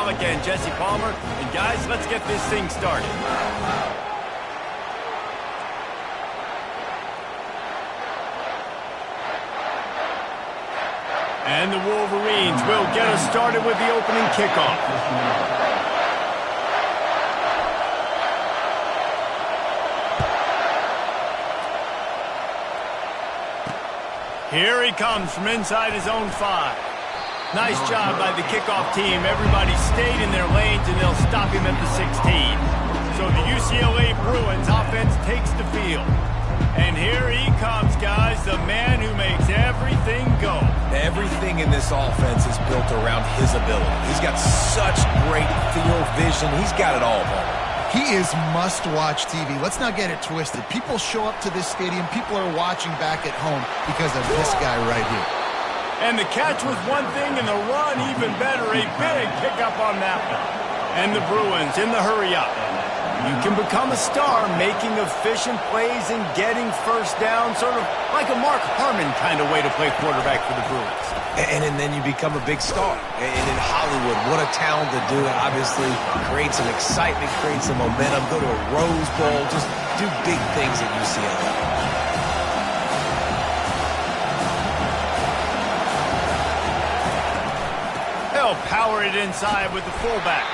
Pollock and Jesse Palmer. And guys, let's get this thing started. And the Wolverines will get us started with the opening kickoff. Here he comes from inside his own 5. Nice job by the kickoff team. Everybody stayed in their lanes, and they'll stop him at the 16. So the UCLA Bruins offense takes the field. And here he comes, guys, the man who makes everything go. Everything in this offense is built around his ability. He's got such great field vision. He's got it all, brother. He is must-watch TV. Let's not get it twisted. People show up to this stadium. People are watching back at home because of this guy right here. And the catch was one thing, and the run even better. A big pickup on that one. And the Bruins in the hurry-up. You can become a star making efficient plays and getting first down, sort of like a Mark Harmon kind of way to play quarterback for the Bruins. And then you become a big star. And in Hollywood, what a talent to do. Obviously, create some excitement, create some momentum, go to a Rose Bowl, just do big things at UCLA. They'll power it inside with the fullback.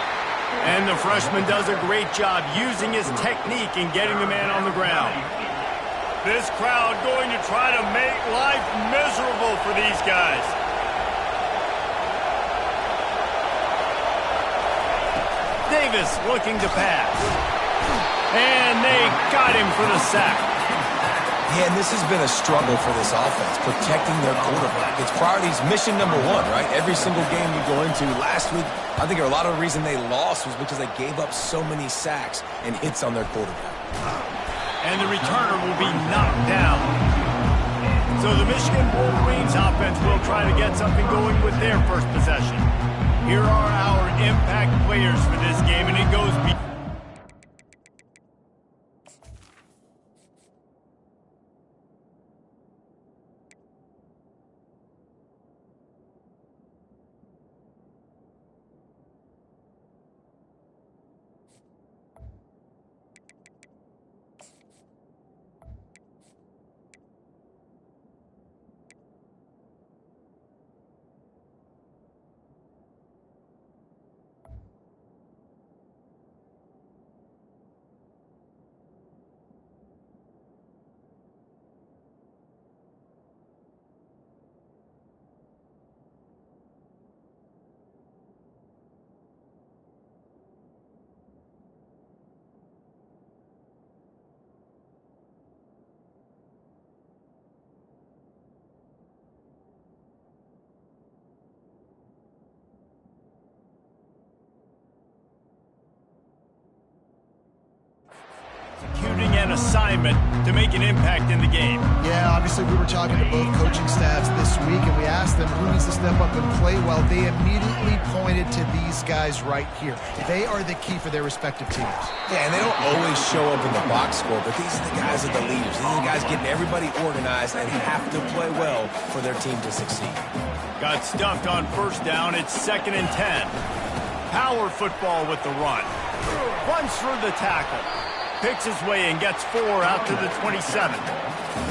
And the freshman does a great job using his technique and getting the man on the ground. This crowd going to try to make life miserable for these guys. Davis looking to pass. And they got him for the sack. Yeah, and this has been a struggle for this offense, protecting their quarterback. It's priorities, mission number 1, right? Every single game you go into. Last week, I think a lot of the reason they lost was because they gave up so many sacks and hits on their quarterback. And the returner will be knocked down. So the Michigan Wolverines offense will try to get something going with their first possession. Here are our impact players for this game, and it goes beyond. Executing an assignment to make an impact in the game. Yeah, obviously we were talking to both coaching staffs this week, and we asked them who needs to step up and play well. They immediately pointed to these guys right here. They are the key for their respective teams. Yeah, and they don't always show up in the box score, but these are the guys that are the leaders. These are the guys getting everybody organized and have to play well for their team to succeed. Got stuffed on first down. It's 2nd and 10. Power football with the run. Runs through the tackle. Picks his way and gets 4 out to the 27.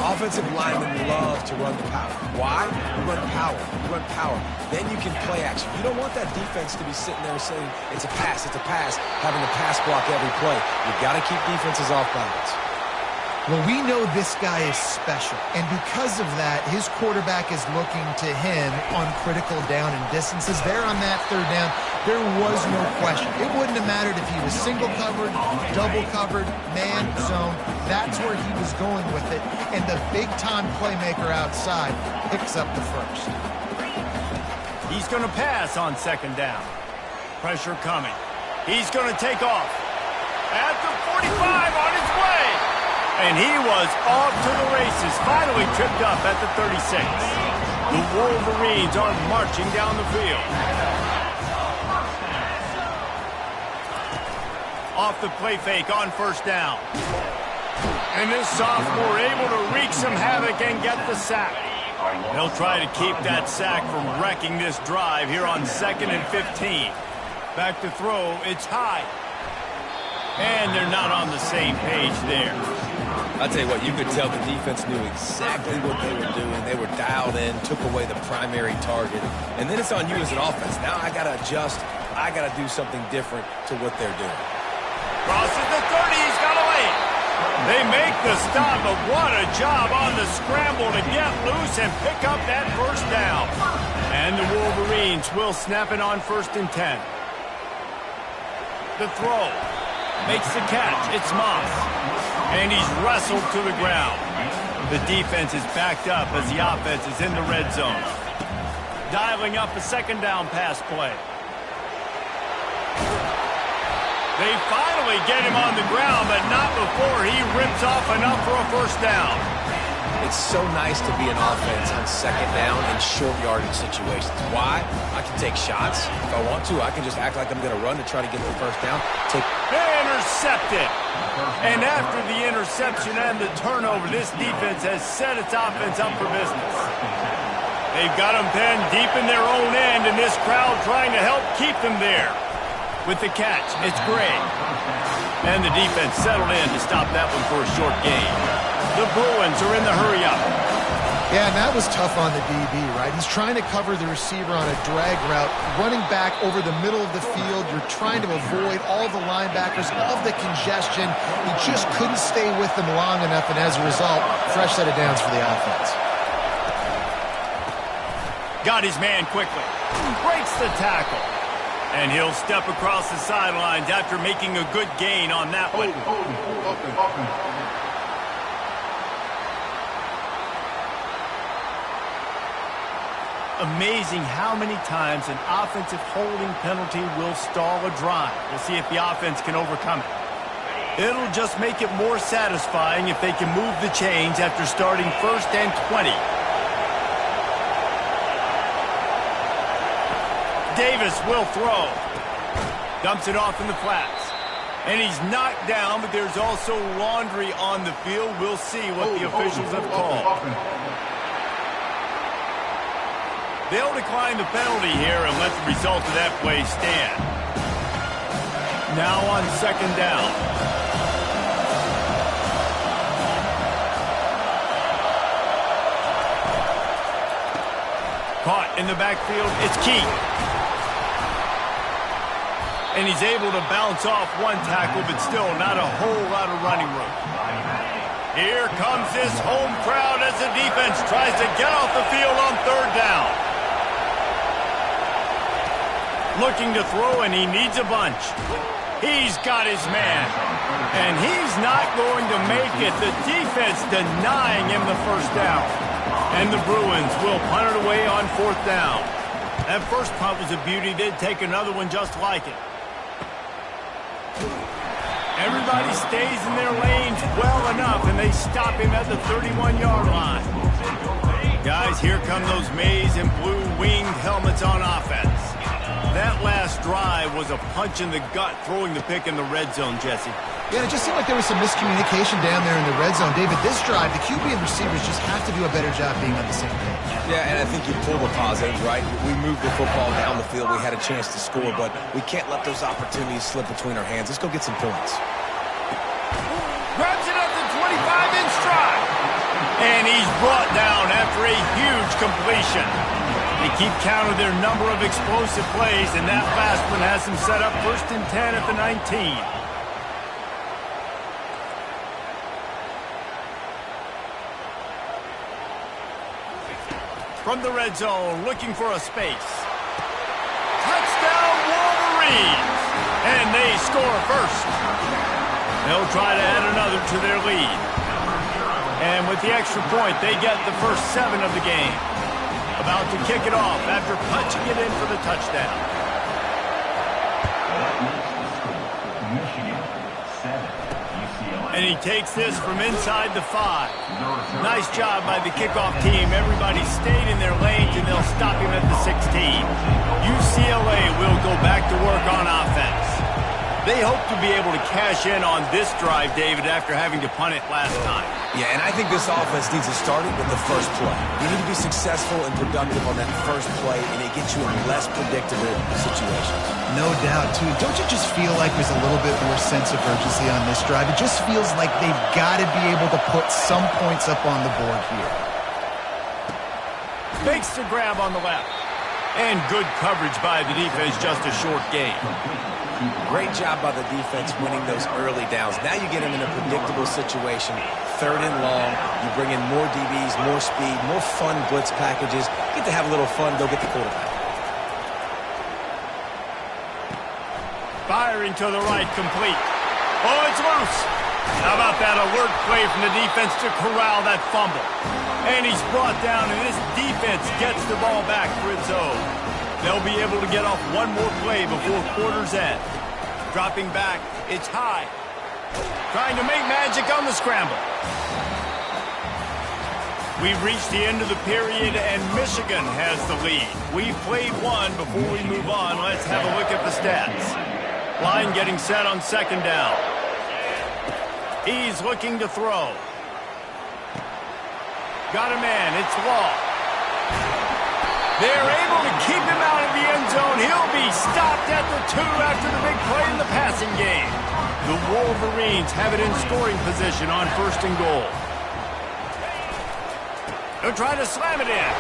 Offensive linemen love to run the power. Why? You run power. You run power. Then you can play action. You don't want that defense to be sitting there saying, it's a pass, having to pass block every play. You've got to keep defenses off balance. Well, we know this guy is special, and because of that, his quarterback is looking to him on critical down and distances. There on that 3rd down, there was no question. It wouldn't have mattered if he was single covered, double covered, man, zone. That's where he was going with it, and the big-time playmaker outside picks up the first. He's going to pass on 2nd down. Pressure coming. He's going to take off. At the 45 on his way. And he was off to the races, finally tripped up at the 36. The Wolverines are marching down the field. Off the play fake on 1st down. And this sophomore able to wreak some havoc and get the sack. They'll try to keep that sack from wrecking this drive here on 2nd and 15. Back to throw. It's high. And they're not on the same page there. I'll tell you what, you could tell the defense knew exactly what they were doing. They were dialed in, took away the primary target. And then it's on you as an offense. Now I got to adjust. I got to do something different to what they're doing. Crosses the 30. He's got to wait. They make the stop, but what a job on the scramble to get loose and pick up that first down. And the Wolverines will snap it on 1st and 10. The throw. Makes the catch. It's Moss. And he's wrestled to the ground. The defense is backed up as the offense is in the red zone. Dialing up a 2nd down pass play. They finally get him on the ground, but not before he rips off enough for a 1st down. It's so nice to be an offense on 2nd down in short yardage situations. Why? I can take shots. If I want to, I can just act like I'm going to run to try to get the 1st down. Intercepted. And after the interception and the turnover, this defense has set its offense up for business. They've got them pinned deep in their own end, and this crowd trying to help keep them there. With the catch, it's Gray. And the defense settled in to stop that one for a short gain. The Bruins are in the hurry-up. Yeah, and that was tough on the DB, right? He's trying to cover the receiver on a drag route, running back over the middle of the field. You're trying to avoid all the linebackers, all of the congestion. He just couldn't stay with them long enough, and as a result, fresh set of downs for the offense. Got his man quickly. Breaks the tackle. And he'll step across the sidelines after making a good gain on that one. Amazing how many times an offensive holding penalty will stall a drive. We'll see if the offense can overcome it. It'll just make it more satisfying if they can move the chains after starting 1st and 20. Davis will throw. Dumps it off in the flats. And he's knocked down, but there's also laundry on the field. We'll see what the officials have called. They'll decline the penalty here and let the result of that play stand. Now on 2nd down. Caught in the backfield. It's Keith. And he's able to bounce off one tackle, but still not a whole lot of running room. Here comes this home crowd as the defense tries to get off the field on 3rd down. Looking to throw, and he needs a bunch. He's got his man. And he's not going to make it. The defense denying him the 1st down. And the Bruins will punt it away on 4th down. That first punt was a beauty. They'd take another one just like it. Everybody stays in their lanes well enough, and they stop him at the 31-yard line. Guys, here come those maize and blue winged helmets on offense. That last drive was a punch in the gut, throwing the pick in the red zone, Jesse. Yeah, it just seemed like there was some miscommunication down there in the red zone. David, this drive, the QB and receivers just have to do a better job being on the same page. Yeah, and I think you pull the positives, right? We moved the football down the field. We had a chance to score, but we can't let those opportunities slip between our hands. Let's go get some points. Grabs it at the 25 in stride. And he's brought down after a huge completion. They keep count of their number of explosive plays, and that last one has them set up 1st and 10 at the 19. From the red zone, looking for a space. Touchdown Wolverines! And they score first. They'll try to add another to their lead. And with the extra point, they get the first 7 of the game. About to kick it off after punching it in for the touchdown. And he takes this from inside the 5. Nice job by the kickoff team. Everybody stayed in their lanes, and they'll stop him at the 16. UCLA will go back to work on offense. They hope to be able to cash in on this drive, David, after having to punt it last time. Yeah, and I think this offense needs to start it with the first play. You need to be successful and productive on that first play, and it gets you in less predictable situations. No doubt, too. Don't you just feel like there's a little bit more sense of urgency on this drive? It just feels like they've got to be able to put some points up on the board here. Makes the grab on the left. And good coverage by the defense, just a short gain. Great job by the defense winning those early downs. Now you get them in a predictable situation. 3rd and long. You bring in more DBs, more speed, more fun blitz packages. Get to have a little fun, go get the quarterback. Firing to the right, complete. Oh, it's loose. How about that alert play from the defense to corral that fumble? And he's brought down, and this defense gets the ball back for its own. They'll be able to get off one more play before quarter's end. Dropping back, it's high. Trying to make magic on the scramble. We've reached the end of the period, and Michigan has the lead. We've played one. Before we move on, let's have a look at the stats. Line getting set on 2nd down. He's looking to throw. Got a man, it's Law. They're able to keep him out of the end zone. He'll be stopped at the 2 after the big play in the passing game. The Wolverines have it in scoring position on 1st and goal. They'll try to slam it in.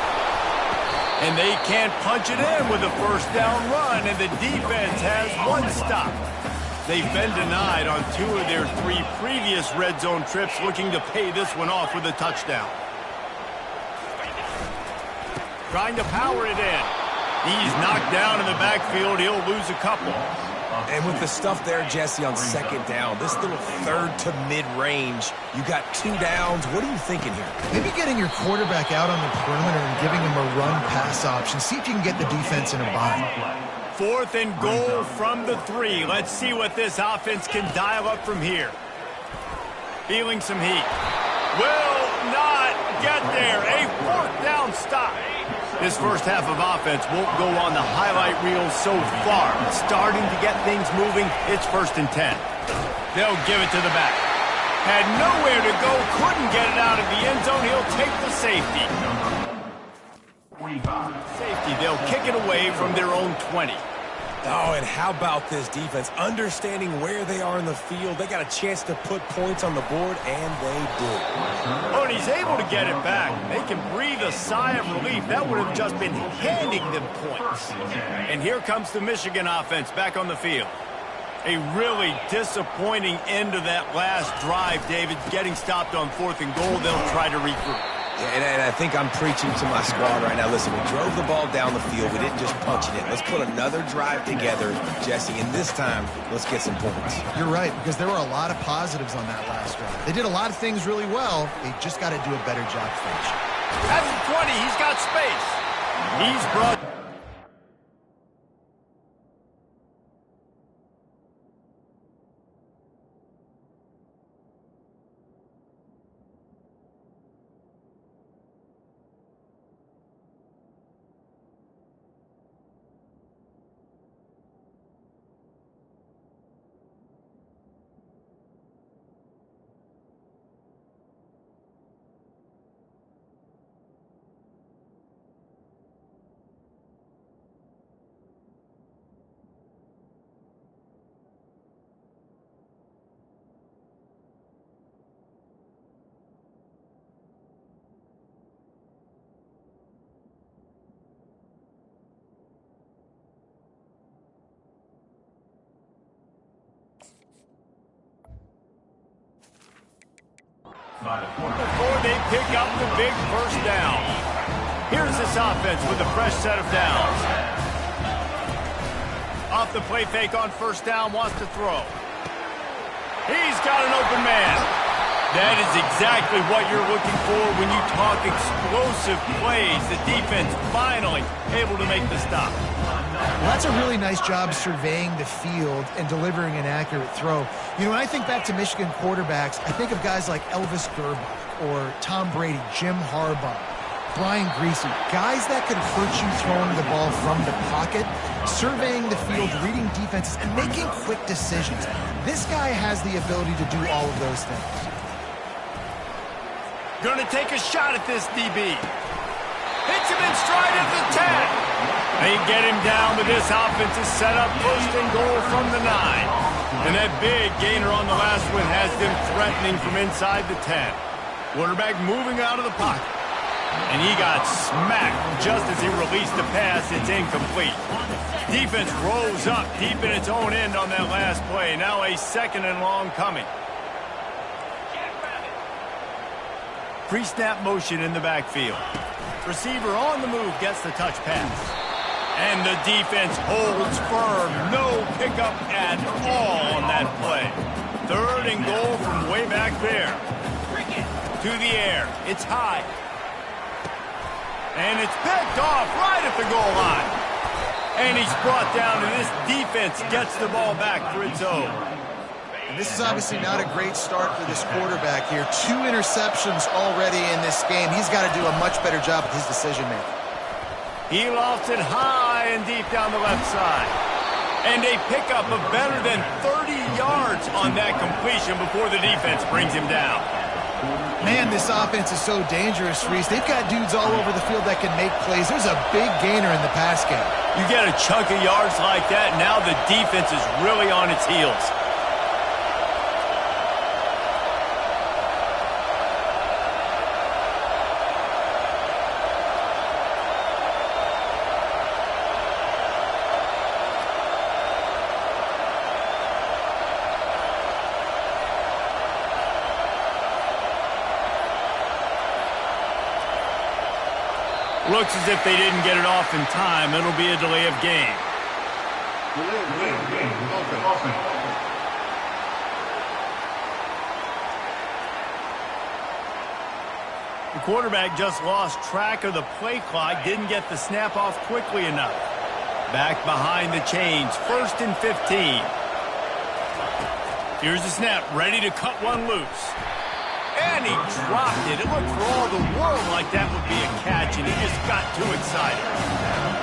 And they can't punch it in with a 1st down run, and the defense has 1 stop. They've been denied on 2 of their 3 previous red zone trips, looking to pay this one off with a touchdown. Trying to power it in. He's knocked down in the backfield. He'll lose a couple. And with the stuff there, Jesse, on 2nd down, this little 3rd to mid-range, you got 2 downs. What are you thinking here? Maybe getting your quarterback out on the perimeter and giving him a run-pass option. See if you can get the defense in a bind. 4th and goal from the 3. Let's see what this offense can dial up from here. Feeling some heat. Will not get there. A 4th down stop. This first half of offense won't go on the highlight reel so far. Starting to get things moving, it's 1st and 10. They'll give it to the back. Had nowhere to go, couldn't get it out of the end zone. He'll take the safety. Safety, they'll kick it away from their own 20. Oh, and how about this defense? Understanding where they are in the field. They got a chance to put points on the board, and they did. Oh, and he's able to get it back. They can breathe a sigh of relief. That would have just been handing them points. And here comes the Michigan offense back on the field. A really disappointing end of that last drive, David. Getting stopped on 4th and goal, they'll try to regroup. And I think I'm preaching to my squad right now. Listen, we drove the ball down the field. We didn't just punch it in. Let's put another drive together, Jesse, and this time, let's get some points. You're right, because there were a lot of positives on that last drive. They did a lot of things really well. They just got to do a better job finishing. At the 20, he's got space. He's brought... Before they pick up the big 1st down. Here's this offense with a fresh set of downs. Off the play fake on 1st down, wants to throw. He's got an open man. That is exactly what you're looking for when you talk explosive plays. The defense finally able to make the stop. Well, that's a really nice job surveying the field and delivering an accurate throw. You know, when I think back to Michigan quarterbacks, I think of guys like Elvis Gerbach or Tom Brady, Jim Harbaugh, Brian Griese, guys that could hurt you throwing the ball from the pocket, surveying the field, reading defenses, and making quick decisions. This guy has the ability to do all of those things. Gonna take a shot at this DB. Hits him in stride at the 10. They get him down, but this offense is set up first and goal from the 9. And that big gainer on the last one has them threatening from inside the 10. Quarterback moving out of the pocket. And he got smacked just as he released the pass. It's incomplete. Defense rose up deep in its own end on that last play. Now a 2nd and long coming. Pre-snap motion in the backfield. Receiver on the move gets the touch pass. And the defense holds firm. No pickup at all on that play. 3rd and goal from way back there. To the air. It's high. And it's picked off right at the goal line. And he's brought down, and this defense gets the ball back for its own. And this is obviously not a great start for this quarterback here. 2 interceptions already in this game. He's got to do a much better job with his decision-making. He lofts it high and deep down the left side. And a pickup of better than 30 yards on that completion before the defense brings him down. Man, this offense is so dangerous, Reese. They've got dudes all over the field that can make plays. There's a big gainer in the pass game. You get a chunk of yards like that, now the defense is really on its heels. Looks as if they didn't get it off in time. It'll be a delay of game. The quarterback just lost track of the play clock, didn't get the snap off quickly enough. Back behind the chains, 1st and 15. Here's the snap, ready to cut one loose. And he dropped it. It looked for all the world like that would be a catch, and he just got too excited.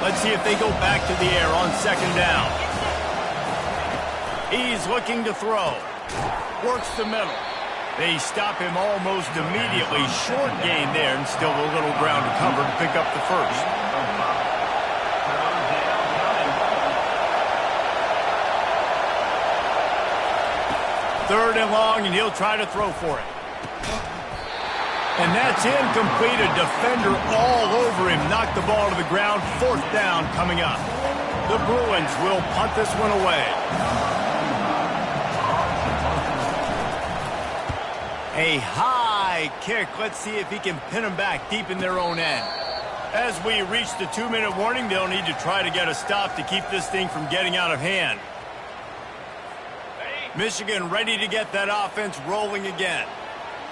Let's see if they go back to the air on 2nd down. He's looking to throw. Works the middle. They stop him almost immediately. Short gain there, and still a little ground to cover to pick up the 1st. Third and long, and he'll try to throw for it. And that's incomplete. A defender all over him. Knocked the ball to the ground. 4th down coming up. The Bruins will punt this one away. A high kick. Let's see if he can pin them back deep in their own end. As we reach the 2-minute warning, they'll need to try to get a stop to keep this thing from getting out of hand. Michigan ready to get that offense rolling again.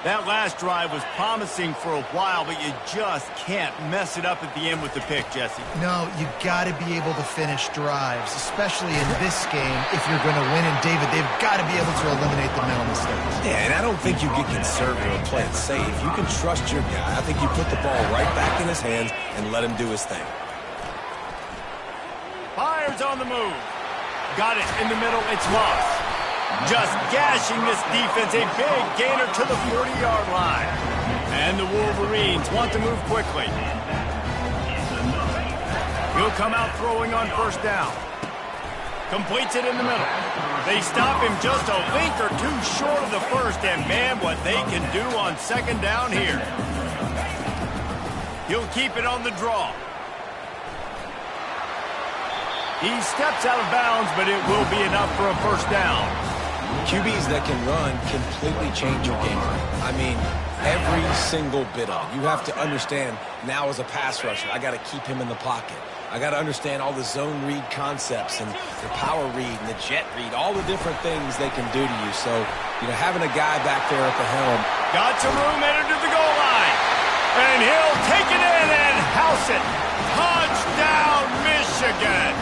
That last drive was promising for a while, but you just can't mess it up at the end with the pick, Jesse. No, you got to be able to finish drives, especially in this game if you're going to win. And, David, they've got to be able to eliminate the mental mistakes. Yeah, and I don't think you get conservative or play it safe. You can trust your guy. I think you put the ball right back in his hands and let him do his thing. Fires on the move. Got it in the middle. It's lost. Just gashing this defense, a big gainer to the 40-yard line. And the Wolverines want to move quickly. He'll come out throwing on 1st down. Completes it in the middle. They stop him just a link or two short of the 1st, and man, what they can do on 2nd down here. He'll keep it on the draw. He steps out of bounds, but it will be enough for a 1st down. QBs that can run completely change your game plan. I mean, every single bit of it. You have to understand now as a pass rusher, I got to keep him in the pocket. I got to understand all the zone read concepts and the power read and the jet read, all the different things they can do to you. So, you know, having a guy back there at the helm. Got some room headed to the goal line. And he'll take it in and house it. Touchdown, Michigan.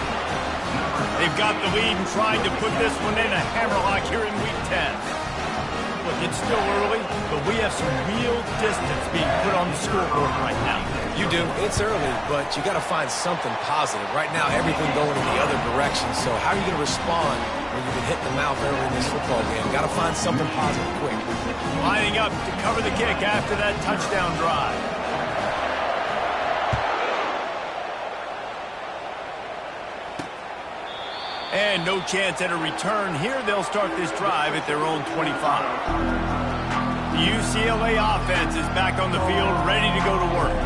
They've got the lead and trying to put this one in a hammerlock here in Week 10. Look, it's still early, but we have some real distance being put on the scoreboard right now. You do. It's early, but you got to find something positive. Right now, everything going in the other direction. So how are you going to respond when you've been hit in the mouth early in this football game? Got to find something positive quick. Lining up to cover the kick after that touchdown drive. And no chance at a return here. They'll start this drive at their own 25. The UCLA offense is back on the field, ready to go to work.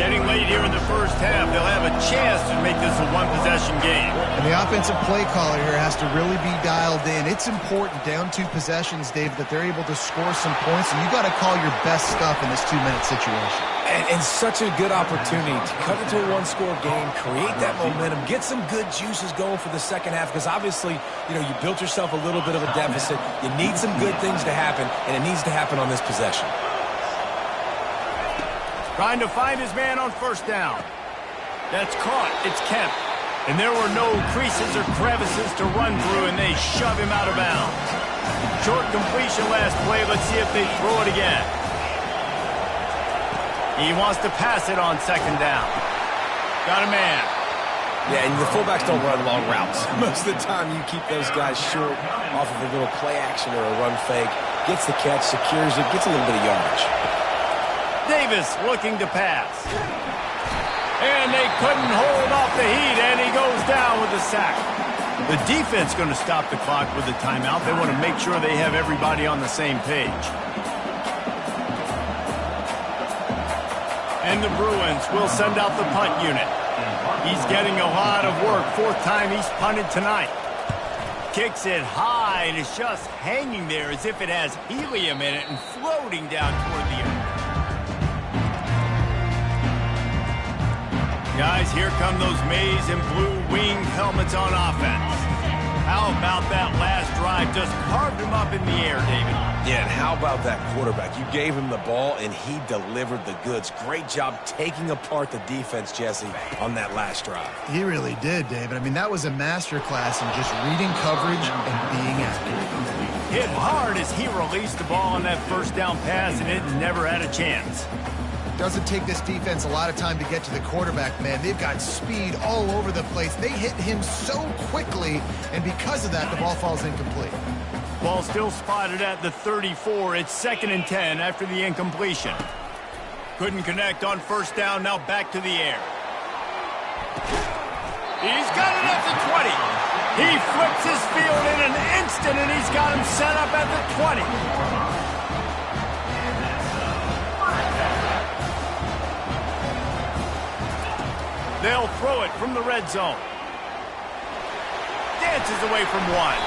Getting late here in the first half, they'll have a chance to make this a one-possession game. And the offensive play caller here has to really be dialed in. It's important, down 2 possessions, Dave, that they're able to score some points, and you got to call your best stuff in this 2-minute situation. And such a good opportunity to cut into a one-score game, create that momentum, get some good juices going for the second half, because obviously, you know, you built yourself a little bit of a deficit. You need some good things to happen, and it needs to happen on this possession. Trying to find his man on first down. That's caught. It's Kemp. And there were no creases or crevices to run through, and they shove him out of bounds. Short completion last play. Let's see if they throw it again. He wants to pass it on second down. Got a man. Yeah, and the fullbacks don't run long routes. Most of the time you keep those guys short off of a little play action or a run fake. Gets the catch, secures it, gets a little bit of yardage. Davis looking to pass. And they couldn't hold off the heat, and he goes down with a sack. The defense going to stop the clock with a timeout. They want to make sure they have everybody on the same page. And the Bruins will send out the punt unit. He's getting a lot of work. 4th time he's punted tonight. Kicks it high, and it's just hanging there as if it has helium in it and floating down toward the earth. Guys, here come those maize and blue winged helmets on offense. How about that last drive? Just carved him up in the air, David. Yeah, and how about that quarterback? You gave him the ball, and he delivered the goods. Great job taking apart the defense, Jesse, on that last drive. He really did, David. I mean, that was a masterclass in just reading coverage and being accurate. Hit hard as he released the ball on that first down pass, and it never had a chance. Doesn't take this defense a lot of time to get to the quarterback, man. They've got speed all over the place. They hit him so quickly, and because of that, the ball falls incomplete. Ball still spotted at the 34. It's 2nd and 10 after the incompletion. Couldn't connect on first down. Now back to the air. He's got it at the 20. He flips his field in an instant, and he's got him set up at the 20. They'll throw it from the red zone. Dances away from one.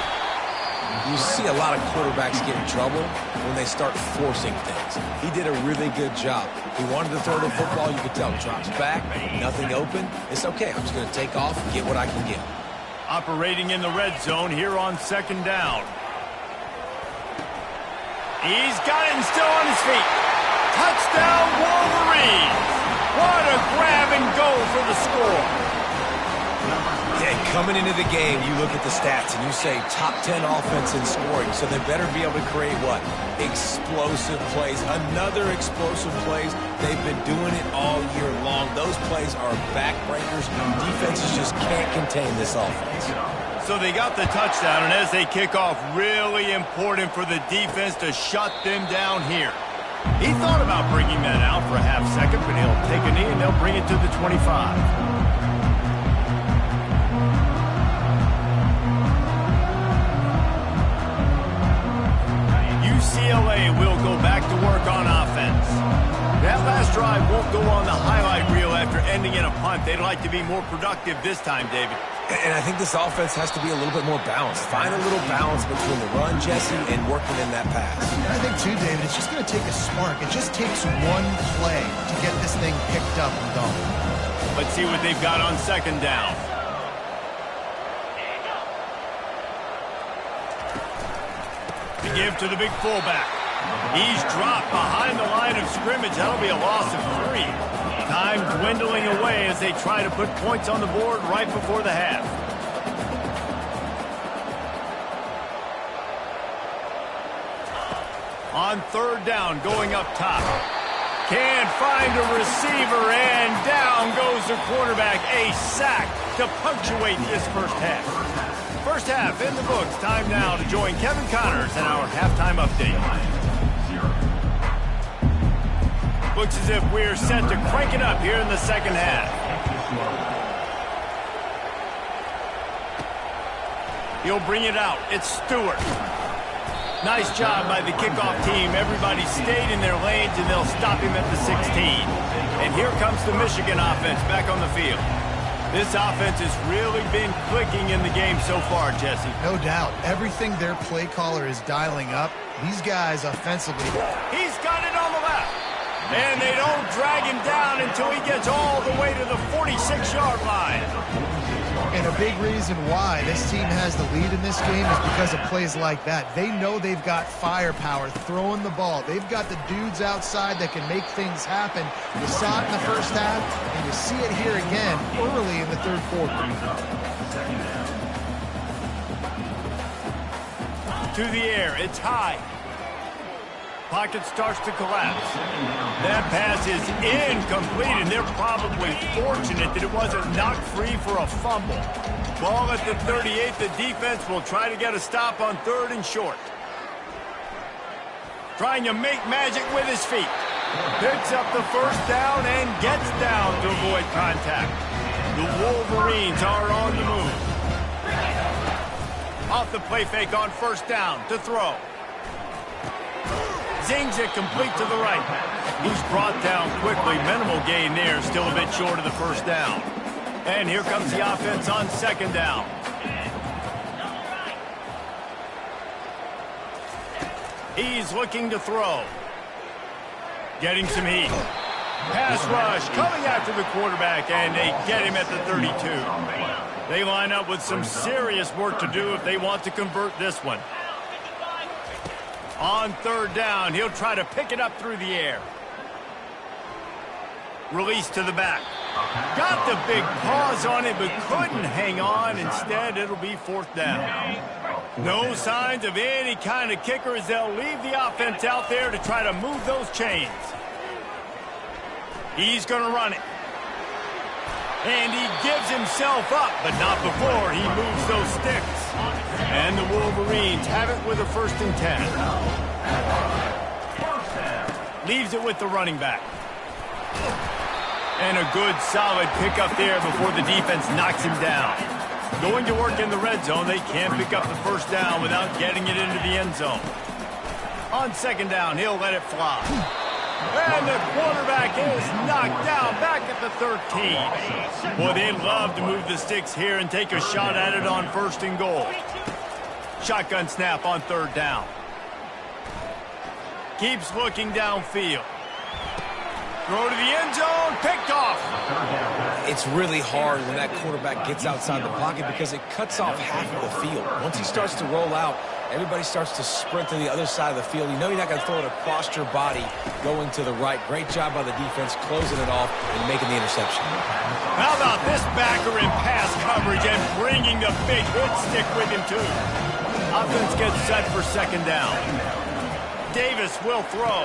You see a lot of quarterbacks get in trouble when they start forcing things. He did a really good job. He wanted to throw the football. You could tell. Drops back, nothing open. It's okay. I'm just going to take off and get what I can get. Operating in the red zone here on 2nd down. He's got it and still on his feet. Touchdown, Wolverines. What a grab and go for the score. Yeah, coming into the game, you look at the stats and you say top 10 offense in scoring, so they better be able to create what? Explosive plays. Another explosive plays. They've been doing it all year long. Those plays are backbreakers. Defenses just can't contain this offense. So they got the touchdown, and as they kick off, really important for the defense to shut them down here. He thought about bringing that out for a half second, but he'll take a knee and they'll bring it to the 25. UCLA will go back to work on offense. That last drive won't go on the highlight reel after ending in a punt. They'd like to be more productive this time, David. And I think this offense has to be a little bit more balanced. Find a little balance between the run, Jesse, and working in that pass. And I think, too, David, it's just going to take a spark. It just takes one play to get this thing picked up and going. Let's see what they've got on 2nd down. To give to the big fullback. He's dropped behind the line of scrimmage. That'll be a loss of 3. Time dwindling away as they try to put points on the board right before the half. On 3rd down, going up top. Can't find a receiver, and down goes the quarterback. A sack to punctuate this first half. First half in the books. Time now to join Kevin Connors in our halftime update. Looks as if we're set to crank it up here in the second half. He'll bring it out. It's Stewart. Nice job by the kickoff team. Everybody stayed in their lanes, and they'll stop him at the 16. And here comes the Michigan offense back on the field. This offense has really been clicking in the game so far, Jesse. No doubt. Everything their play caller is dialing up, these guys offensively. He's got it on the left. And they don't drag him down until he gets all the way to the 46-yard line. And a big reason why this team has the lead in this game is because of plays like that. They know they've got firepower throwing the ball. They've got the dudes outside that can make things happen. You saw it in the first half, and you see it here again early in the third quarter. To the air, it's high. Pocket starts to collapse. That pass is incomplete, and they're probably fortunate that it wasn't knocked free for a fumble. Ball at the 38. The defense will try to get a stop on 3rd and short. Trying to make magic with his feet. Picks up the first down and gets down to avoid contact. The Wolverines are on the move. Off the play fake on 1st down to throw. Zings it complete to the right. He's brought down quickly. Minimal gain there, still a bit short of the 1st down. And here comes the offense on 2nd down. He's looking to throw. Getting some heat. Pass rush coming after the quarterback, and they get him at the 32. They line up with some serious work to do if they want to convert this one. On 3rd down, he'll try to pick it up through the air. Release to the back. Got the big paws on it, but couldn't hang on. Instead, it'll be 4th down. No signs of any kind of kicker as they'll leave the offense out there to try to move those chains. He's going to run it. And he gives himself up, but not before he moves those sticks. And the Wolverines have it with a 1st and 10. Leaves it with the running back. And a good, solid pickup there before the defense knocks him down. Going to work in the red zone, they can't pick up the 1st down without getting it into the end zone. On 2nd down, he'll let it fly. And the quarterback is knocked down back at the 13. Boy, they'd love to move the sticks here and take a shot at it on 1st and goal. Shotgun snap on 3rd down. Keeps looking downfield. Throw to the end zone, picked off. It's really hard when that quarterback gets outside the pocket because it cuts off half of the field. Once he starts to roll out, everybody starts to sprint to the other side of the field. You know you're not going to throw it across your body going to the right. Great job by the defense closing it off and making the interception. How about this backer in pass coverage and bringing the big hit stick with him, too. Offense gets set for 2nd down. Davis will throw.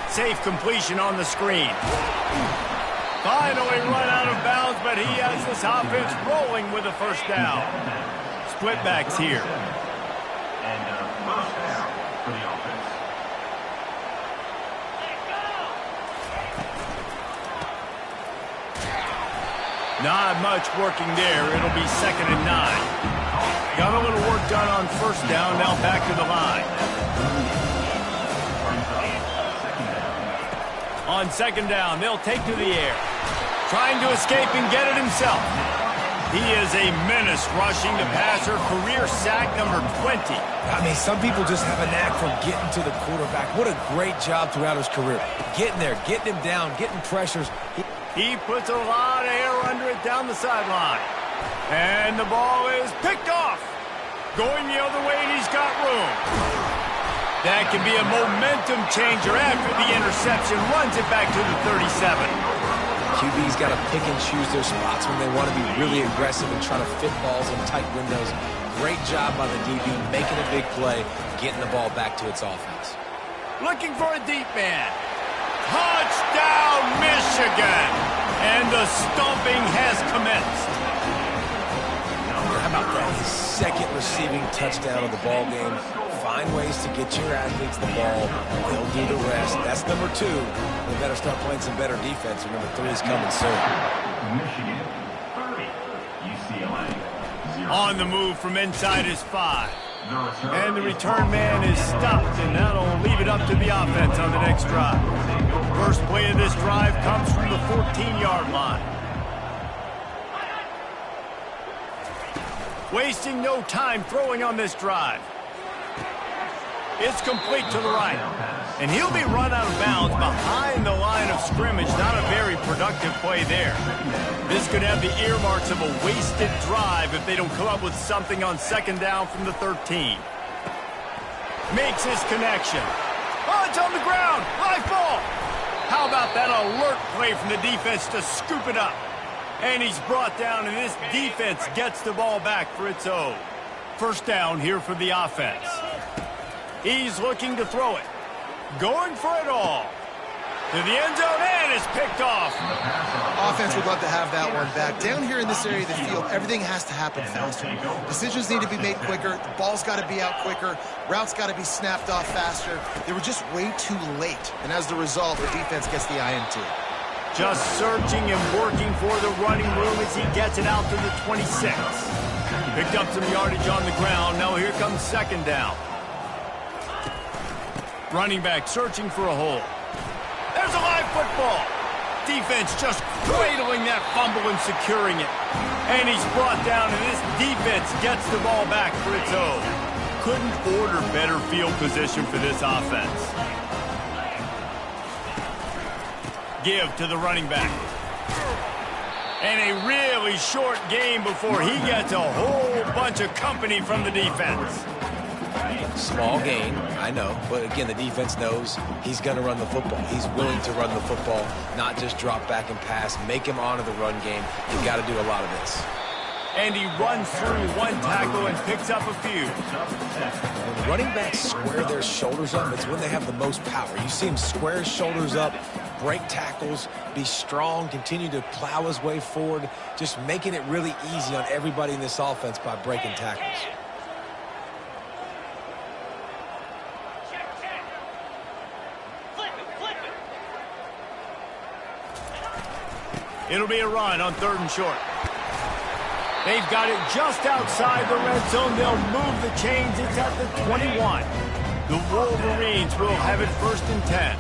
Safe completion on the screen. Finally run out of bounds, but he has this offense rolling with a 1st down. Split backs here. And first down for the offense. Not much working there. It'll be 2nd and 9. Got a little work done on 1st down. Now back to the line. On 2nd down, they'll take to the air. Trying to escape and get it himself. He is a menace rushing the passer. Career sack number 20. I mean, some people just have a knack for getting to the quarterback. What a great job throughout his career. Getting there, getting him down, getting pressures. He puts a lot of air under it down the sideline. And the ball is picked off. Going the other way, and he's got room. That can be a momentum changer after the interception. Runs it back to the 37. QB's got to pick and choose their spots when they want to be really aggressive and try to fit balls in tight windows. Great job by the DB, making a big play, getting the ball back to its offense. Looking for a deep man. Touchdown, Michigan! And the stomping has commenced. How about that? His 2nd receiving touchdown of the ball game. Find ways to get your athletes the ball. They'll do the rest. That's number 2. They better start playing some better defense. Number 3 is coming soon. Michigan 30, UCLA 0. On the move from inside his 5. And the return man is stopped, and that'll leave it up to the offense on the next drive. First play of this drive comes from the 14-yard line. Wasting no time throwing on this drive. It's complete to the right. And he'll be run out of bounds behind the line of scrimmage. Not a very productive play there. This could have the earmarks of a wasted drive if they don't come up with something on second down from the 13. Makes his connection. Oh, it's on the ground. Live ball. How about that alert play from the defense to scoop it up? And he's brought down, and this defense gets the ball back for its own. First down here for the offense. He's looking to throw it. Going for it all. To the end zone, and it's picked off. Offense would love to have that one back. Down here in this area of the field, everything has to happen faster. Decisions need to be made quicker. The ball's got to be out quicker. Routes got to be snapped off faster. They were just way too late. And as the result, the defense gets the INT. Just searching and working for the running room as he gets it out to the 26. Picked up some yardage on the ground. Now here comes second down. Running back searching for a hole. There's a live football. Defense just cradling that fumble and securing it. And he's brought down, and this defense gets the ball back for its own. Couldn't order better field position for this offense. Give to the running back. And a really short game before he gets a whole bunch of company from the defense. Small gain, I know, but again, the defense knows he's going to run the football. He's willing to run the football, not just drop back and pass, make him honor the run game. You've got to do a lot of this. And he runs through one tackle and picks up a few. When running backs square their shoulders up, it's when they have the most power. You see him square his shoulders up, break tackles, be strong, continue to plow his way forward, just making it really easy on everybody in this offense by breaking tackles. It'll be a run on 3rd and short. They've got it just outside the red zone. They'll move the chains. It's at the 21. The Wolverines will have it 1st and 10.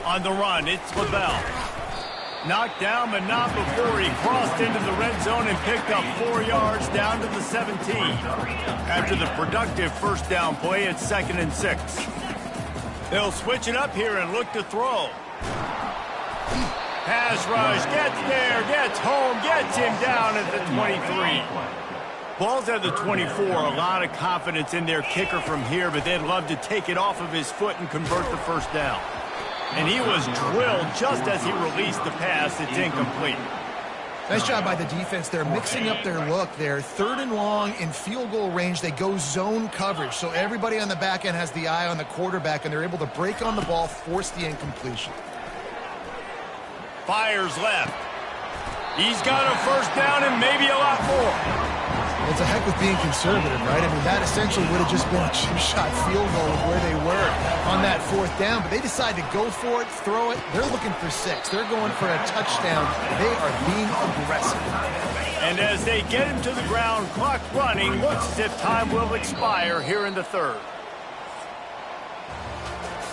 On the run, it's LaBelle. Knocked down, but not before he crossed into the red zone and picked up 4 yards down to the 17. After the productive first down play, it's 2nd and 6. They'll switch it up here and look to throw. Pass rush, gets there, gets home, gets him down at the 23. Ball's at the 24, a lot of confidence in their kicker from here, but they'd love to take it off of his foot and convert the first down. And he was drilled just as he released the pass. It's incomplete. Nice job by the defense. They're mixing up their look there. 3rd and long in field goal range. They go zone coverage, so everybody on the back end has the eye on the quarterback, and they're able to break on the ball, force the incompletion. Fires left. He's got a first down and maybe a lot more. It's a heck of being conservative, right? I mean, that essentially would have just been a chip-shot field goal of where they were on that 4th down, but they decide to go for it, throw it. They're looking for 6. They're going for a touchdown. They are being aggressive. And as they get him to the ground, clock running, looks as if time will expire here in the 3rd.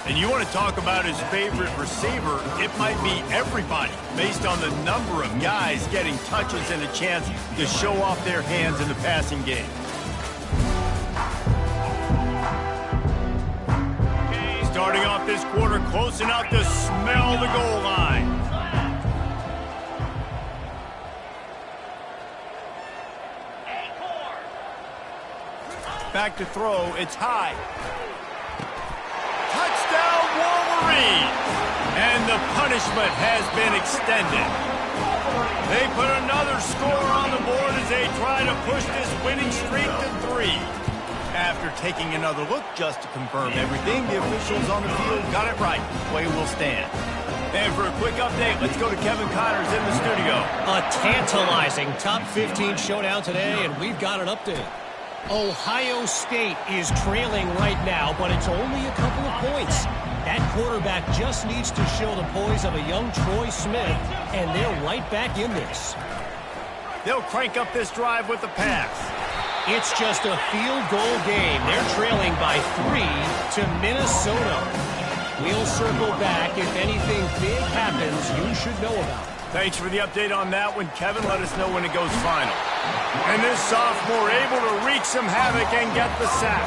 And you want to talk about his favorite receiver, it might be everybody, based on the number of guys getting touches and a chance to show off their hands in the passing game. Starting off this quarter close enough to smell the goal line. Back to throw, it's high. Touchdown, Wolverines! And the punishment has been extended. They put another score on the board as they try to push this winning streak to 3. After taking another look just to confirm everything, the officials on the field got it right. Play will stand. And for a quick update, let's go to Kevin Connors in the studio. A tantalizing top 15 showdown today, and we've got an update. Ohio State is trailing right now, but it's only a couple of points. That quarterback just needs to show the poise of a young Troy Smith, and they're right back in this. They'll crank up this drive with the pass. It's just a field goal game. They're trailing by 3 to Minnesota. We'll circle back if anything big happens you should know about. Thanks for the update on that one, Kevin. Let us know when it goes final. And this sophomore able to wreak some havoc and get the sack.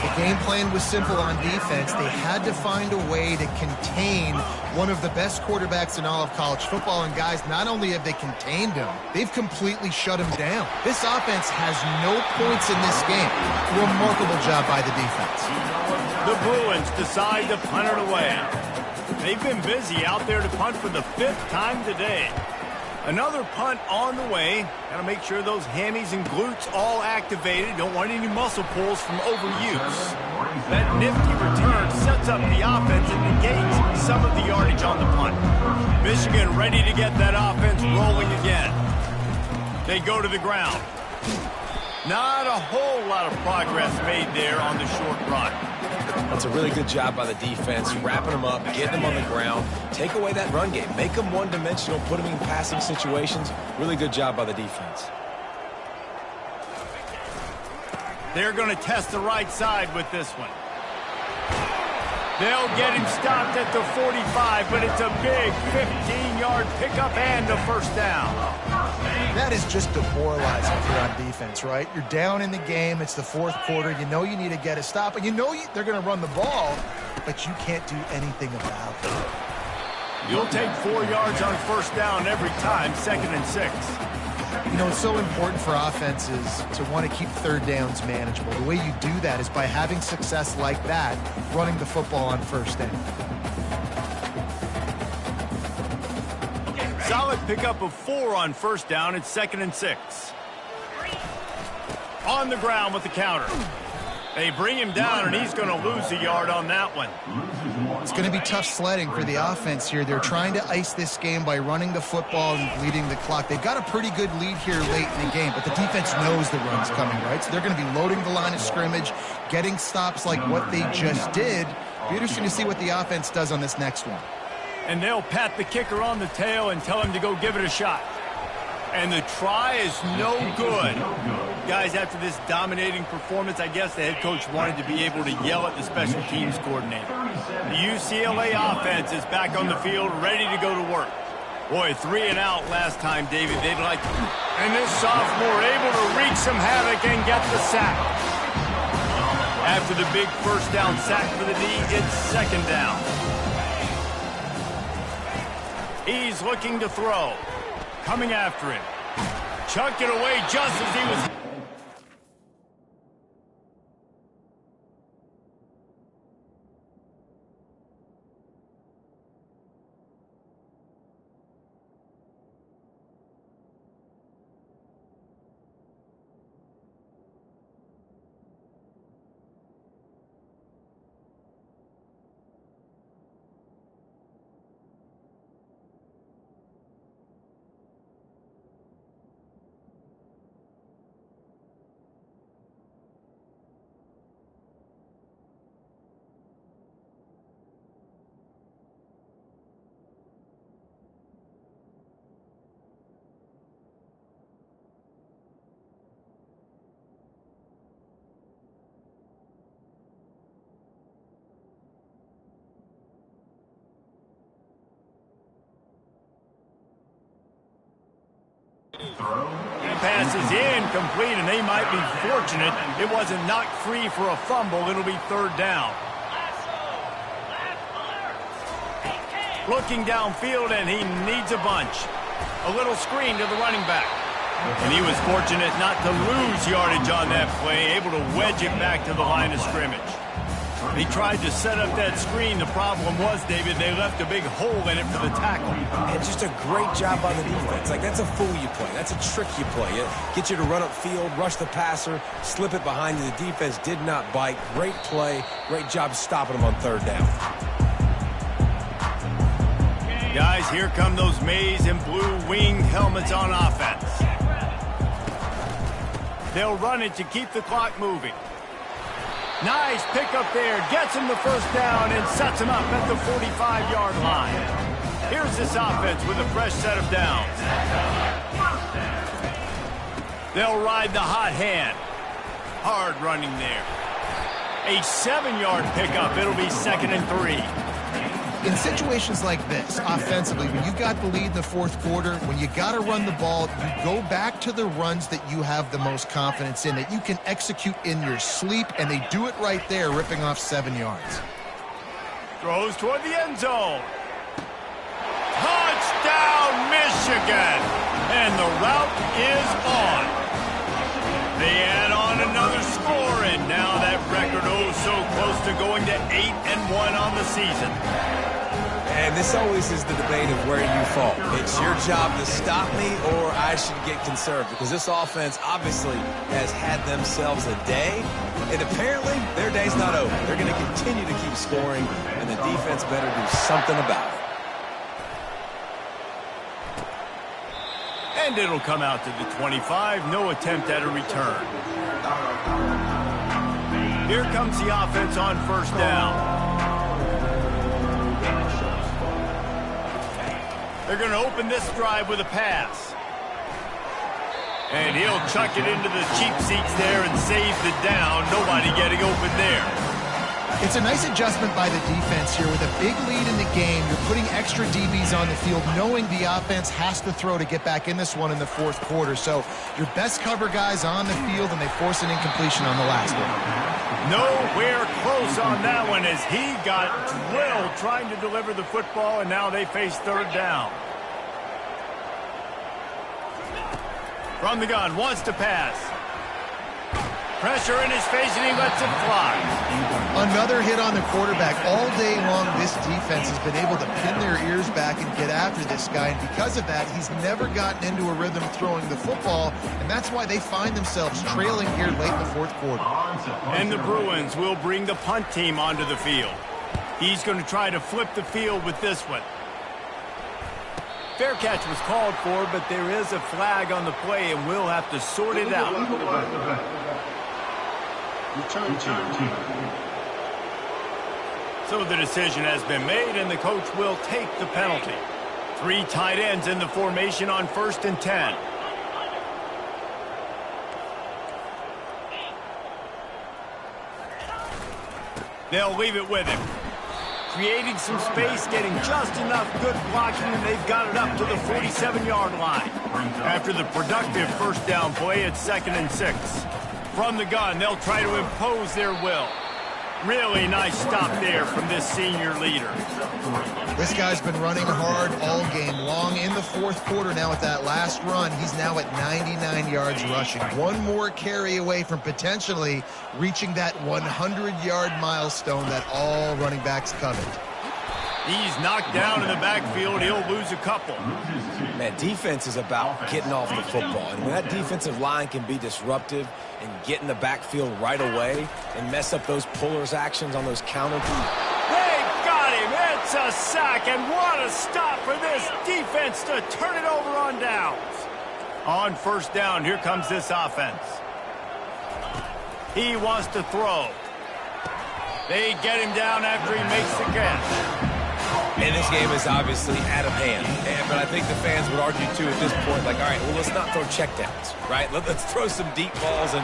The game plan was simple on defense. They had to find a way to contain one of the best quarterbacks in all of college football. And guys, not only have they contained him, they've completely shut him down. This offense has no points in this game. Remarkable job by the defense. The Bruins decide to punt it away. They've been busy out there to punt for the 5th time today. Another punt on the way. Got to make sure those hammies and glutes all activated. Don't want any muscle pulls from overuse. That nifty return sets up the offense and negates some of the yardage on the punt. Michigan ready to get that offense rolling again. They go to the ground. Not a whole lot of progress made there on the short run. That's a really good job by the defense, wrapping them up, getting them on the ground. Take away that run game. Make them one-dimensional, put them in passing situations. Really good job by the defense. They're going to test the right side with this one. They'll get him stopped at the 45, but it's a big 15-yard pickup and a first down. That is just demoralizing if you're on defense, right? You're down in the game. It's the 4th quarter. You know you need to get a stop, and you know they're going to run the ball, but you can't do anything about it. You'll take 4 yards on first down every time, 2nd and 6. You know, it's so important for offenses to want to keep 3rd downs manageable. The way you do that is by having success like that, running the football on first down. Solid pickup of 4 on first down. It's 2nd and 6. On the ground with the counter. They bring him down, and he's going to lose a yard on that one. It's going to be tough sledding for the offense here. They're trying to ice this game by running the football and bleeding the clock. They've got a pretty good lead here late in the game, but the defense knows the run's coming, right? So they're going to be loading the line of scrimmage, getting stops like what they just did. Be interesting to see what the offense does on this next one. And they'll pat the kicker on the tail and tell him to go give it a shot. And the try is no good. Guys, after this dominating performance, I guess the head coach wanted to be able to yell at the special teams coordinator. The UCLA offense is back on the field, ready to go to work. Boy, 3 and out last time, David. They'd like to. And this sophomore able to wreak some havoc and get the sack. After the big first down sack for the D, it's 2nd down. He's looking to throw. Coming after him. Chucked it away just as he was... Passes incomplete, and they might be fortunate it wasn't knocked free for a fumble. It'll be 3rd down. Looking downfield, and he needs a bunch. A little screen to the running back. And he was fortunate not to lose yardage on that play, able to wedge it back to the line of scrimmage. They tried to set up that screen. The problem was, David, they left a big hole in it for the tackle. And just a great job by the defense. Like, that's a fool you play. That's a trick you play. It gets you to run upfield, rush the passer, slip it behind you. The defense did not bite. Great play. Great job stopping them on 3rd down. Guys, here come those maize and blue winged helmets on offense. They'll run it to keep the clock moving. Nice pickup there. Gets him the first down and sets him up at the 45-yard line. Here's this offense with a fresh set of downs. They'll ride the hot hand. Hard running there. A 7-yard pickup. It'll be 2nd and 3. In situations like this, offensively, when you've got the lead in the fourth quarter, when you got to run the ball, you go back to the runs that you have the most confidence in, that you can execute in your sleep, and they do it right there, ripping off 7 yards. Throws toward the end zone. Touchdown, Michigan! And the route is on. They add on another score, and now that record so close to going to 8-1 on the season. And this always is the debate of where you fall. It's your job to stop me, or I should get conserved, because this offense obviously has had themselves a day, and apparently their day's not over. They're going to continue to keep scoring, and the defense better do something about it. And it'll come out to the 25. No attempt at a return. Here comes the offense on first down. They're going to open this drive with a pass. And he'll chuck it into the cheap seats there and save the down. Nobody getting open there. It's a nice adjustment by the defense here. With a big lead in the game, you're putting extra DBs on the field, knowing the offense has to throw to get back in this one in the fourth quarter. So your best cover guys on the field, and they force an incompletion on the last one. Nowhere close on that one as he got drilled trying to deliver the football, and now they face third down. From the gun, wants to pass. Pressure in his face, and he lets it fly. Another hit on the quarterback. All day long, this defense has been able to pin their ears back and get after this guy, and because of that, he's never gotten into a rhythm throwing the football, and that's why they find themselves trailing here late in the fourth quarter. And the Bruins will bring the punt team onto the field. He's going to try to flip the field with this one. Fair catch was called for, but there is a flag on the play, and we'll have to sort it out. So the decision has been made, and the coach will take the penalty. 3 tight ends in the formation on 1st and 10. They'll leave it with him. Creating some space, getting just enough good blocking, and they've got it up to the 47-yard line. After the productive first down play, it's 2nd and 6. From the gun, they'll try to impose their will. Really nice stop there from this senior leader. This guy's been running hard all game long. In the fourth quarter now with that last run, he's now at 99 yards rushing. One more carry away from potentially reaching that 100-yard milestone that all running backs covet. He's knocked down in the backfield. He'll lose a couple. Man, defense is about getting off the football. And when that defensive line can be disruptive and get in the backfield right away and mess up those pullers actions on those counter. They got him. It's a sack. And what a stop for this defense to turn it over on downs. On first down, here comes this offense. He wants to throw. They get him down after he makes the catch. And this game is obviously out of hand. But I think the fans would argue, too, at this point, like, all right, well, let's not throw checkdowns, right? Let's throw some deep balls. And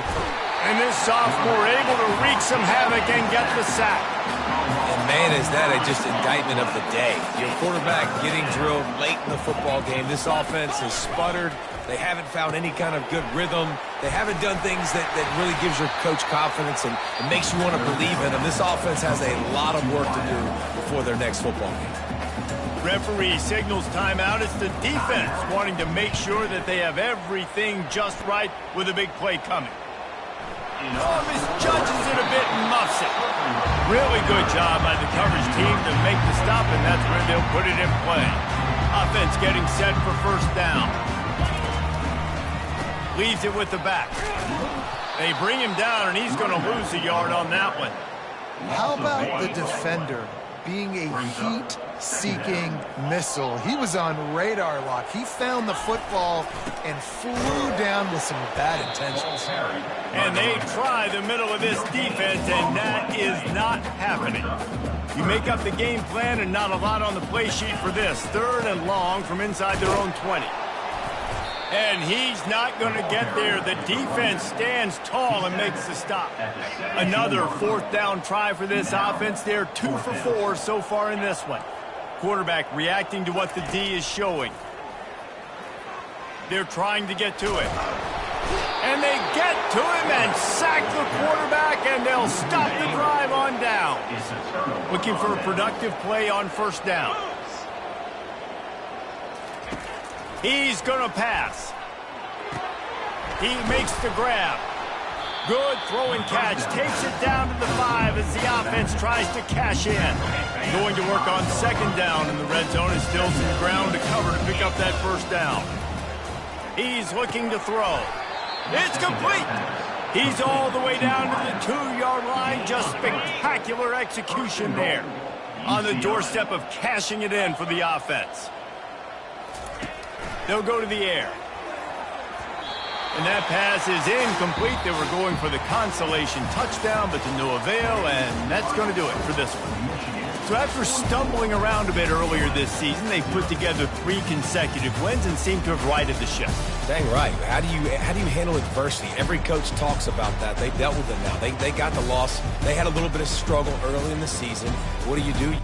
this sophomore able to wreak some havoc and get the sack. And, man, is that just indictment of the day. Your quarterback getting drilled late in the football game. This offense has sputtered. They haven't found any kind of good rhythm. They haven't done things that really gives your coach confidence and makes you want to believe in them. This offense has a lot of work to do before their next football game. Referee signals timeout. It's the defense wanting to make sure that they have everything just right with a big play coming. Misjudges it a bit and muffs it. Really good job by the coverage team to make the stop, and that's where they'll put it in play. Offense getting set for first down. Leaves it with the back. They bring him down, and he's going to lose a yard on that one. How about the defender being a heat-seeking missile? He was on radar lock. He found the football and flew down with some bad intentions. And they try the middle of this defense, and that is not happening. You make up the game plan and not a lot on the play sheet for this. 3rd and long from inside their own 20. And he's not going to get there. The defense stands tall and makes the stop. Another fourth down try for this offense. They're 2 for 4 so far in this one. Quarterback reacting to what the D is showing. They're trying to get to it. And they get to him and sack the quarterback, and they'll stop the drive on down. Looking for a productive play on first down. He's going to pass. He makes the grab. Good throw and catch. Takes it down to the 5 as the offense tries to cash in. Going to work on second down in the red zone. Is still some ground to cover to pick up that first down. He's looking to throw. It's complete. He's all the way down to the 2-yard line. Just spectacular execution there. On the doorstep of cashing it in for the offense. They'll go to the air. And that pass is incomplete. They were going for the consolation touchdown, but to no avail, and that's going to do it for this one. So after stumbling around a bit earlier this season, they've put together 3 consecutive wins and seem to have righted the ship. Dang right. How do you handle adversity? Every coach talks about that. They've dealt with it now. They got the loss. They had a little bit of struggle early in the season. What do?